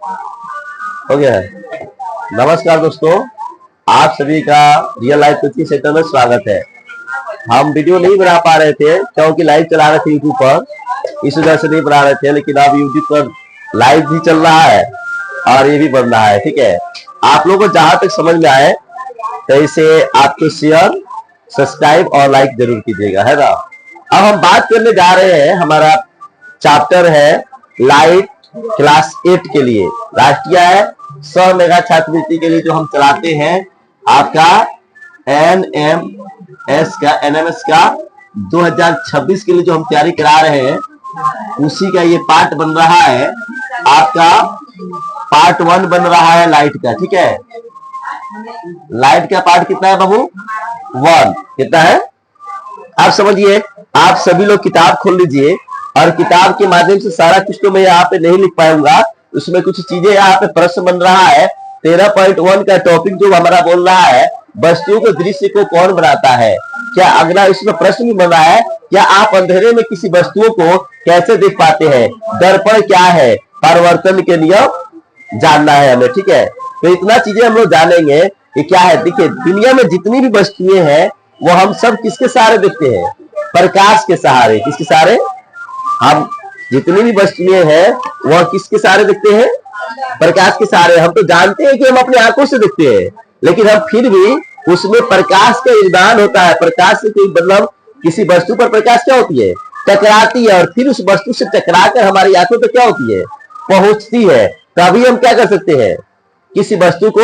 हो गया है। नमस्कार दोस्तों, आप सभी का रियल लाइफ कोचिंग सेंटर में स्वागत है। हम वीडियो नहीं बना पा रहे थे क्योंकि लाइव चला रहे थे यूट्यूब पर, इस वजह से नहीं बना रहे थे, लेकिन अब यूट्यूब पर लाइव भी चल रहा है और ये भी बन रहा है। ठीक है, आप लोगों को जहां तक समझ में आए तो इसे आपको शेयर, सब्सक्राइब और लाइक जरूर कीजिएगा, है ना। अब हम बात करने जा रहे हैं, हमारा चैप्टर है लाइट क्लास 8 के लिए, राष्ट्रीय है 100 मेगा छात्रवृत्ति के लिए जो हम चलाते हैं, आपका एनएमएस का 2026 के लिए जो हम तैयारी करा रहे हैं, उसी का ये पार्ट बन रहा है। आपका पार्ट 1 बन रहा है लाइट का। ठीक है, लाइट का पार्ट कितना है बाबू? 1 कितना है आप समझिए। आप सभी लोग किताब खोल लीजिए और किताब के माध्यम से सारा कुछ तो मैं यहाँ पे नहीं लिख पाऊंगा, उसमें कुछ चीजें यहाँ पे प्रश्न बन रहा है। 13.1 का टॉपिक जो हमारा बोल रहा है, वस्तुओं के दृश्य को कौन बनाता है। क्या अगला इसमें प्रश्न भी बन रहा है, क्या आप अंधेरे में किसी वस्तुओं को कैसे देख पाते हैं। दर्पण क्या है, परिवर्तन के नियम जानना है हमें। ठीक है, तो इतना चीजें हम लोग जानेंगे कि क्या है। देखिए, दुनिया में जितनी भी वस्तुएं हैं वो हम सब किसके सहारे देखते हैं? प्रकाश के सहारे। किसके सहारे? हम जितनी भी वस्तुएं हैं वह किसके सहारे देखते हैं? प्रकाश के सहारे। हम तो जानते हैं कि हम अपनी आंखों से देखते हैं, लेकिन हम फिर भी उसमें प्रकाश का योगदान होता है। प्रकाश से कोई मतलब किसी वस्तु पर प्रकाश क्या होती है? टकराती है, और फिर उस वस्तु से टकराकर हमारी आंखों पर क्या होती है? पहुंचती है। तभी हम क्या कर सकते हैं? किसी वस्तु को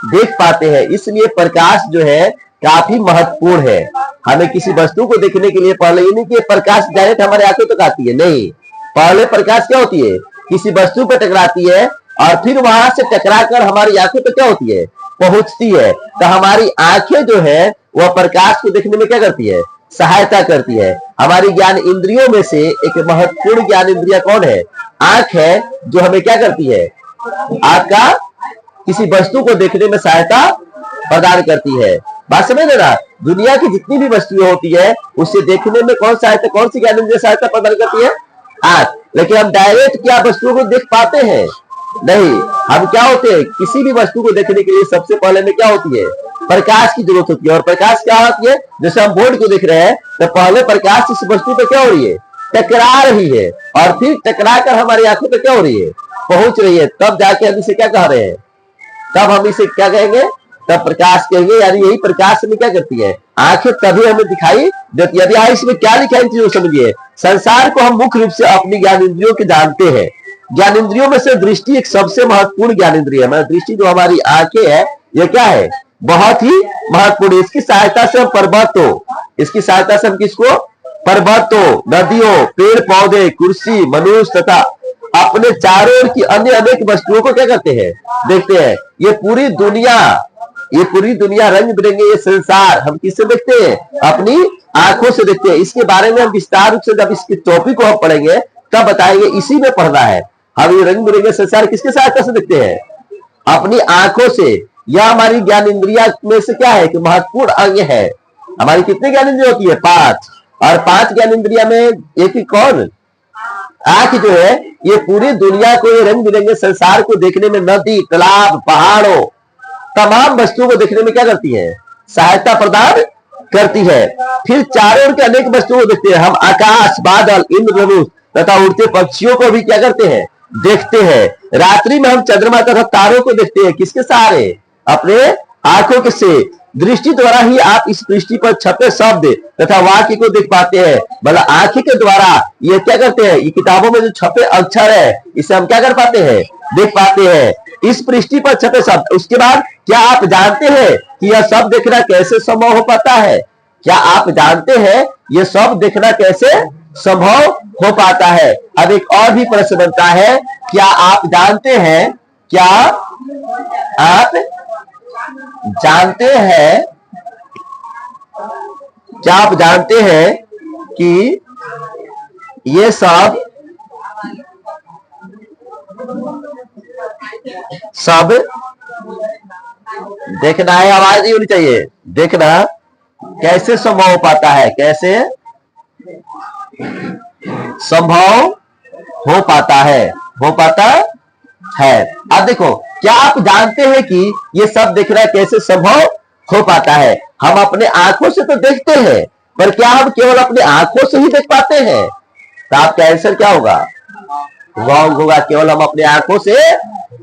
देख पाते हैं। इसलिए प्रकाश जो है काफी महत्वपूर्ण है। हमें किसी वस्तु को देखने के लिए पहले ये नहीं कि प्रकाश डायरेक्ट हमारे आंखों तक आती है, नहीं। पहले प्रकाश क्या होती है? किसी वस्तु पर टकराती है और फिर वहां से टकराकर हमारी आंखों तक क्या होती है? पहुंचती है। तो हमारी आंखें जो है वह प्रकाश को देखने में क्या करती है? सहायता करती है। हमारी ज्ञान इंद्रियों में से एक महत्वपूर्ण ज्ञान इंद्रिया कौन है? आंख है, जो हमें क्या करती है? आंख किसी वस्तु को देखने में सहायता प्रदान करती है। बात समझ लेना, दुनिया की जितनी भी वस्तुएं होती है उसे देखने में कौन सी ज्ञान इंद्रिय सहायता प्रदान करती है? आंख। लेकिन हम डायरेक्ट क्या वस्तुओं को देख पाते हैं? नहीं। हम क्या होते हैं? किसी भी वस्तु को देखने के लिए सबसे पहले में क्या होती है? प्रकाश की जरूरत होती है। और प्रकाश क्या होती है? जैसे हम बोर्ड को देख रहे हैं तो पहले प्रकाश इस वस्तु पे क्या हो रही है? टकरा रही है, और फिर टकरा कर हमारी आंखों पे क्या हो रही है? पहुंच रही है। तब जाके हम इसे क्या कह रहे हैं? तब हम इसे क्या कहेंगे? तब प्रकाश कहेंगे। यानी यही प्रकाश में क्या करती है? आंखें तभी हमें दिखाई देती है। अभी इसमें क्या लिखा है इन चीजों को समझिए। संसार को हम मुख्य रूप से अपनी ज्ञान इंद्रियों के जानते हैं। ज्ञान इंद्रियों में से दृष्टि एक सबसे महत्वपूर्ण ज्ञान इंद्रिय है। मतलब दृष्टि जो हमारी आंखें है, ये क्या है? बहुत ही महत्वपूर्ण। इसकी सहायता से हम किसको? पर्वतों, नदियों, पेड़ पौधे, कुर्सी, मनुष्य तथा अपने चारों ओर की अन्य अनेक वस्तुओं को क्या करते हैं? देखते हैं। ये पूरी दुनिया रंग बिरंगे, ये संसार हम किससे देखते हैं? अपनी आंखों से देखते हैं। इसके बारे में हम विस्तार रूप से जब इसके टॉपिक को हम पढ़ेंगे तब बताएंगे। इसी में पढ़ना है। हम ये रंग बिरंगे संसार किसके सहायता से देखते हैं? अपनी आंखों से। यह हमारी ज्ञान इंद्रिया में से क्या है कि महत्वपूर्ण अंग है। हमारी कितनी ज्ञान इंद्रिया होती है? 5। और 5 ज्ञान इंद्रिया में एक ही कौन? आंख जो है ये पूरी दुनिया को, ये रंग बिरंगे संसार को देखने में, नदी, तालाब, पहाड़ों, तमाम वस्तुओं को देखने में क्या करती है? सहायता प्रदान करती है। फिर चारों ओर के अनेक वस्तुओं को देखते हैं। हम आकाश, बादल, इंद्रधनुष तथा उड़ते पक्षियों को भी क्या करते हैं? देखते हैं। रात्रि में हम चंद्रमा तथा तारों को देखते हैं। किसके सहारे? अपने आंखों के से। दृष्टि द्वारा ही आप इस पृष्ठि पर छपे शब्द तथा वाक्य को देख पाते हैं। मतलब आंखें के द्वारा ये क्या करते हैं? ये किताबों में जो छपे अक्षर है, इसे हम क्या कर पाते हैं? देख पाते हैं। इस पृष्ठि पर छपे शब्द। उसके बाद क्या आप जानते हैं कि यह शब्द देखना कैसे संभव हो पाता है? क्या आप जानते हैं यह शब्द देखना कैसे संभव हो पाता है? अब एक और भी प्रश्न बनता है, क्या आप जानते हैं कि ये सब देखना है? आवाज नहीं होनी चाहिए। देखना कैसे संभव हो पाता है? कैसे संभव हो पाता है? है। अब देखो, क्या आप जानते हैं कि ये सब देखना कैसे संभव हो पाता है? हम अपने आंखों से तो देखते हैं, पर क्या हम केवल अपने आंखों से ही देख पाते हैं? तो आपका आंसर क्या होगा? रॉन्ग होगा। केवल हम अपने आंखों से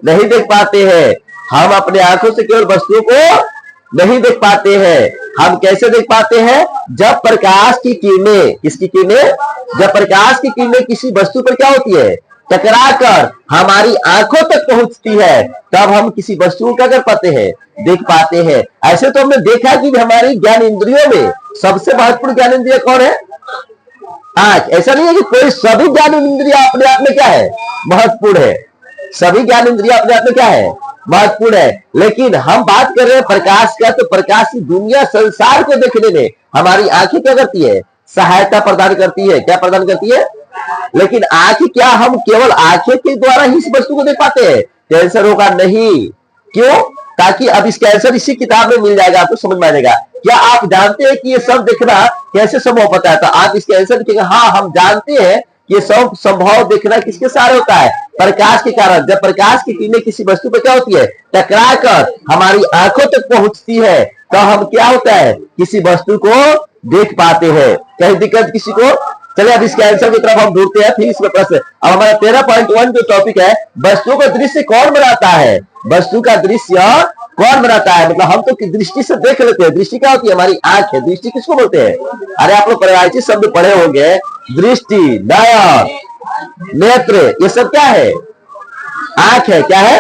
नहीं देख पाते हैं। हम अपने आंखों से केवल वस्तुओं को नहीं देख पाते हैं। हम कैसे देख पाते हैं? जब प्रकाश की किरणें, किसकी किरणें? जब प्रकाश की किरणें किसी वस्तु पर क्या होती है? टकराकर हमारी आंखों तक पहुंचती है, तब हम किसी वस्तु को क्या कर पाते हैं? देख पाते हैं। ऐसे तो हमने देखा कि हमारी ज्ञान इंद्रियों में सबसे महत्वपूर्ण ज्ञान इंद्रिय कौन है? आंख। ऐसा नहीं है कि कोई, सभी ज्ञान इंद्रिया अपने आप में क्या है? महत्वपूर्ण है। सभी ज्ञान इंद्रिया अपने आप में क्या है? महत्वपूर्ण है। लेकिन हम बात कर रहे हैं प्रकाश का, तो प्रकाश की दुनिया, संसार को देखने में हमारी आंखें क्या करती है? सहायता प्रदान करती है। क्या प्रदान करती है? लेकिन आंख, क्या हम केवल आंखें के द्वारा ही इस वस्तु को देख पाते हैं? कैंसर होगा नहीं। क्यों? ताकि अब इसका आंसर इसी किताब में मिल जाएगा, आपको समझ में आ जाएगा। क्या आप जानते हैं कि ये सब देखना कैसे संभव होता है? तो आप इसके आंसर लिखेंगे, हाँ हम जानते हैं ये सब संभव देखना किसके सहारे होता है? प्रकाश के कारण। जब प्रकाश की किरणें किसी वस्तु पर क्या होती है? टकरा कर हमारी आंखों तक पहुंचती है, तो हम क्या होता है? किसी वस्तु को देख पाते हैं। कहीं दिक्कत किसी को? चलिए अब इसके आंसर की तरफ हम ढूंढते हैं। फिर इसमें प्रश्न, अब हमारा 13.1 जो टॉपिक है, वस्तु का दृश्य कौन बनाता है? वस्तु का दृश्य कौन बनाता है? मतलब हम तो दृष्टि से देख लेते हैं। दृष्टि क्या होती है? हमारी आंख है। दृष्टि किसको बोलते हैं? अरे आप लोग परिभाषित शब्द पढ़े होंगे, दृष्टि, नयन, नेत्र, ये सब क्या है? आंख है। क्या है?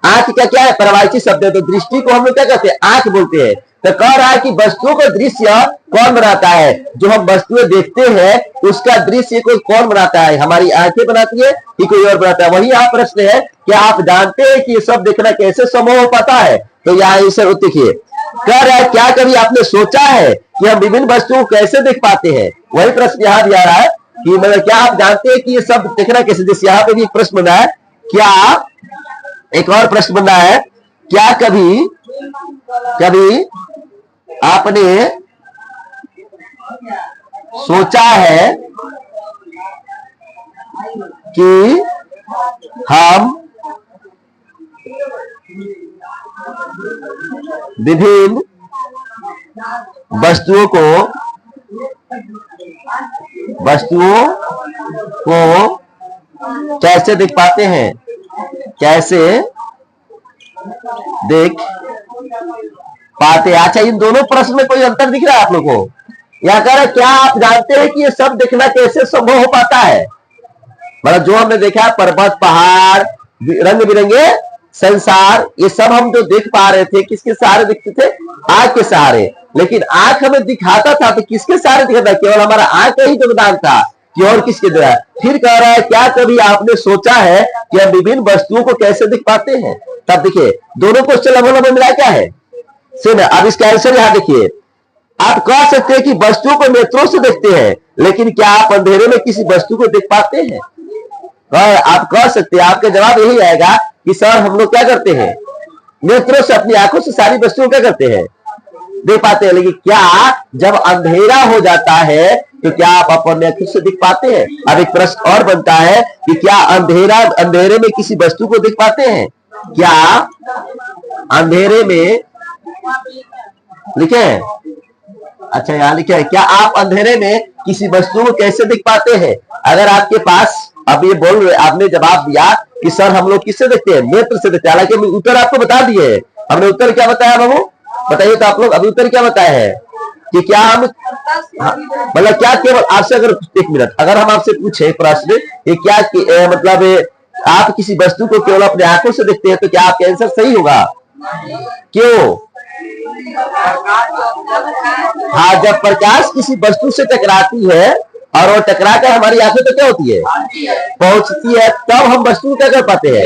आंख क्या क्या है? परिभाषित शब्द है। तो दृष्टि को हम लोग क्या कहते हैं? आंख बोलते हैं। तो कह रहा है कि वस्तुओं का दृश्य कौन बनाता है? जो हम वस्तुएं देखते हैं उसका दृश्य कोई कौन बनाता है? हमारी आंखें बनाती है कि कोई और बनाता है? वही यहाँ प्रश्न है, क्या आप जानते हैं कि ये सब देखना कैसे संभव हो पाता है? तो यहाँ आंसर देखिए, कह रहा है, क्या कभी आपने सोचा है कि हम विभिन्न वस्तुओं को कैसे देख पाते हैं? वही प्रश्न यहाँ दिया रहा है कि मतलब क्या आप जानते हैं कि ये सब देखना कैसे? जैसे यहाँ पे भी एक प्रश्न बना है, क्या एक और प्रश्न बना है, क्या कभी कभी आपने सोचा है कि हम विभिन्न वस्तुओं को कैसे देख पाते हैं? कैसे देख पाते? अच्छा, इन दोनों प्रश्न में कोई अंतर दिख रहा है आप लोग को? या कह रहे क्या आप जानते हैं कि ये सब देखना कैसे संभव हो पाता है? मतलब जो हमने देखा पर्वत, पहाड़, रंग बिरंगे संसार, ये सब हम जो देख पा रहे थे किसके सहारे दिखते थे? आंख के सहारे। लेकिन आंख हमें दिखाता था तो किसके सहारे दिखाता? केवल हमारा आंख का ही योगदान था कि और किसके द्वारा? फिर कह रहा है, क्या कभी आपने सोचा है कि हम विभिन्न वस्तुओं को कैसे देख पाते हैं? तब देखिए दोनों क्वेश्चन लगभग मिला क्या है? सुन, अब इसका आंसर यहां देखिए, आप कह सकते हैं कि वस्तुओं को नेत्रों से देखते हैं, लेकिन क्या आप अंधेरे में किसी वस्तु को देख पाते हैं? आप कह सकते हैं, आपका जवाब यही आएगा कि सर हम लोग क्या करते हैं? नेत्रों से, अपनी आंखों से सारी वस्तुओं क्या करते हैं? देख पाते हैं। लेकिन क्या जब अंधेरा हो जाता है तो क्या आप अपने आंखों से देख पाते हैं? अब एक प्रश्न और बनता है कि क्या अंधेरे में किसी वस्तु को देख पाते हैं? क्या अंधेरे में लिखे? अच्छा यहाँ लिखे है, क्या आप अंधेरे में किसी वस्तु को कैसे देख पाते हैं? अगर आपके पास अब ये बोल रहे, आपने जवाब दिया कि सर हम लोग किससे देखते हैं? नेत्र से देखते हैं। हालांकि उत्तर आपको बता दिए। हमने उत्तर क्या बताया बाबू? बताइए तो आप लोग अभी उत्तर क्या बताए हैं कि क्या हम, मतलब क्या केवल आपसे, अगर एक मिनट, अगर हम आपसे पूछे प्रश्न कि क्या मतलब आप किसी वस्तु को केवल अपने आंखों से देखते हैं, तो क्या आपका आंसर सही होगा? क्यों? हाँ, जब प्रकाश किसी वस्तु से टकराती है और वो टकरा कर हमारी आंखों तो क्या होती है? पहुंचती है, तब हम वस्तु को क्या कर पाते हैं?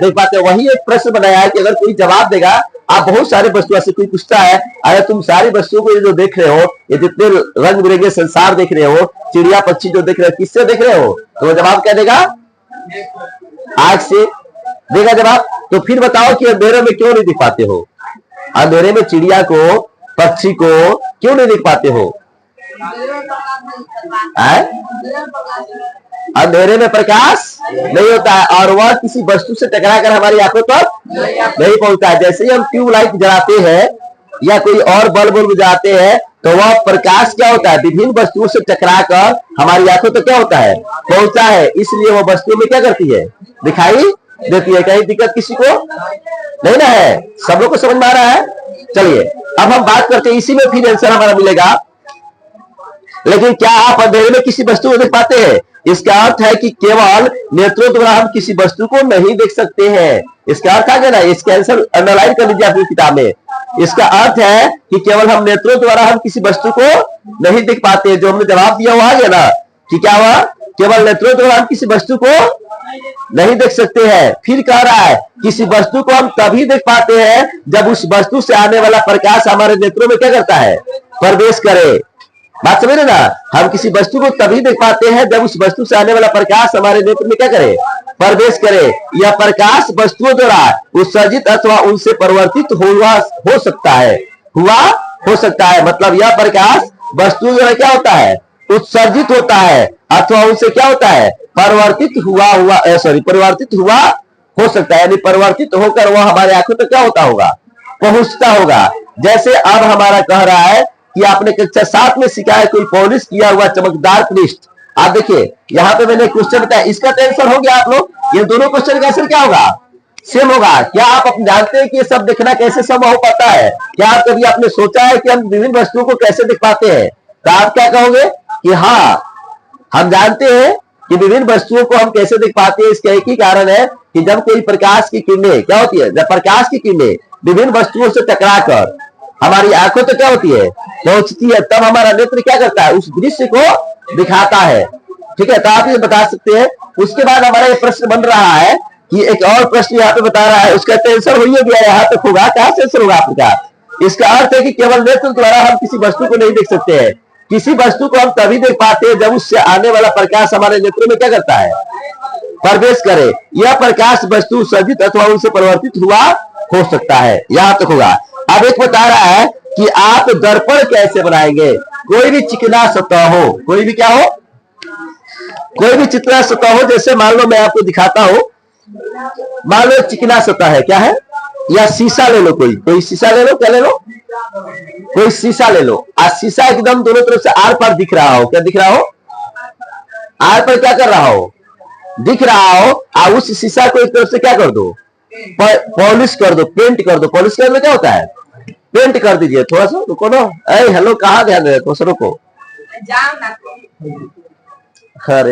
देख पाते हैं। वही एक प्रश्न बनाया है कि अगर कोई जवाब देगा, आप बहुत सारे वस्तुओं से, कोई पूछता है अगर तुम सारी वस्तुओं को ये जो देख रहे हो, ये जितने रंग बिरंगे संसार देख रहे हो, चिड़िया पक्षी जो देख रहे हो, किससे देख रहे हो? तो वो जवाब क्या देगा? आंख से देगा जवाब। तो फिर बताओ कि अंधेरे में क्यों नहीं दिख पाते हो? अंधेरे में चिड़िया को, पक्षी को क्यों नहीं देख पाते हो? अंधेरे में प्रकाश नहीं होता है, और वह किसी वस्तु से टकराकर हमारी आंखों तक नहीं पहुंचता है। जैसे ही हम ट्यूबलाइट जलाते हैं या कोई और बल्ब जलाते हैं तो वह प्रकाश क्या होता है, विभिन्न वस्तुओं से टकराकर हमारी आंखों तक क्या होता है, पहुंचता है। इसलिए वो वस्तु में क्या करती है, दिखाई देती है। कहीं दिक्कत किसी को नहीं ना है, सब लोग को समझ में आ रहा है। चलिए अब हम बात करते हैं, इसी में फिर आंसर हमारा मिलेगा। लेकिन क्या आप अंधेरे में किसी वस्तु को देख पाते हैं? इसका अर्थ है कि केवल नेत्रों द्वारा हम किसी वस्तु को नहीं देख सकते हैं। इसका अर्थ आ गया ना, इसका आंसर अंडरलाइन कर लीजिए अपनी किताब में। इसका अर्थ है कि केवल हम नेत्रों द्वारा हम किसी वस्तु को नहीं देख पाते। जो हमने जवाब दिया वो आ गया ना कि क्या हुआ, केवल नेत्रों द्वारा हम किसी वस्तु को नहीं देख सकते हैं। फिर कह रहा है किसी वस्तु को हम तभी देख पाते हैं जब उस वस्तु से आने वाला प्रकाश हमारे नेत्रों में क्या करता है, प्रवेश करे। बात समझ रहे ना, हम किसी वस्तु को तभी देख पाते हैं जब उस वस्तु से आने वाला प्रकाश हमारे नेत्र में क्या करे, प्रवेश करे। यह प्रकाश वस्तुओं द्वारा उत्सर्जित अथवा उनसे परिवर्तित हो सकता है, हो सकता है। मतलब यह प्रकाश वस्तुओं द्वारा क्या होता है, उत्सर्जित होता है, अथवा उनसे क्या होता है, परिवर्तित हुआ हो सकता है। यानी परिवर्तित होकर वह हमारे आंखों तक क्या होता होगा, पहुंचता होगा। जैसे अब हमारा कह रहा है कि आपने कक्षा 7 में सीखा है कोई पॉलिश किया हुआ चमकदार पृष्ठ। आप देखिए यहाँ पे मैंने क्वेश्चन बताया, इसका तो आंसर हो गया। आप लोग ये दोनों क्वेश्चन का आंसर क्या होगा, सेम होगा। क्या आप जानते हैं कि ये सब देखना कैसे संभव हो पाता है? क्या आप कभी आपने सोचा है कि हम विभिन्न वस्तुओं को कैसे देख पाते हैं? तो आप क्या कहोगे कि हाँ, हम जानते हैं कि विभिन्न वस्तुओं को हम कैसे देख पाते हैं। इसका एक ही कारण है कि जब कोई प्रकाश की किरणें क्या होती है, जब प्रकाश की किरणें विभिन्न वस्तुओं से टकराकर हमारी आंखों तो क्या होती है, पहुंचती है, तब हमारा नेत्र क्या करता है, उस दृश्य को दिखाता है। ठीक है, तो आप ये बता सकते हैं। उसके बाद हमारा ये प्रश्न बन रहा है कि एक और प्रश्न यहाँ पे बता रहा है, उसका आंसर हो गया, यहाँ तक होगा। कहां से आंसर होगा आपका? इसका अर्थ है कि केवल नेत्र द्वारा हम किसी वस्तु को नहीं देख सकते हैं। किसी वस्तु को हम तभी देख पाते हैं जब उससे आने वाला प्रकाश हमारे नेत्रों में क्या करता है, प्रवेश करे। यह प्रकाश वस्तु सर्जित अथवा उनसे परिवर्तित हुआ हो सकता है। यहाँ तक होगा। अब एक बता रहा है कि आप दर्पण कैसे बनाएंगे। कोई भी चिकना सतह हो, कोई भी क्या हो, कोई भी चिकना सतह हो। जैसे मान लो मैं आपको दिखाता हूं, मान लो चिकना सतह है, क्या है, या शीशा ले लो, कोई शीशा ले लो, क्या ले लो, कोई शीशा ले लो। आज शीशा एकदम दोनों तरफ से आर पार दिख रहा हो, क्या दिख रहा हो, आर पर क्या कर रहा हो, दिख रहा हो। और उस शीशा को एक तरफ से क्या कर दो, पॉलिश कर दो, पेंट कर दो। पॉलिश करने क्या होता है, पेंट कर दीजिए। थोड़ा सा रुको ना, हेलो, कहाँ ध्यान दे, थोड़ा सा रुको। अरे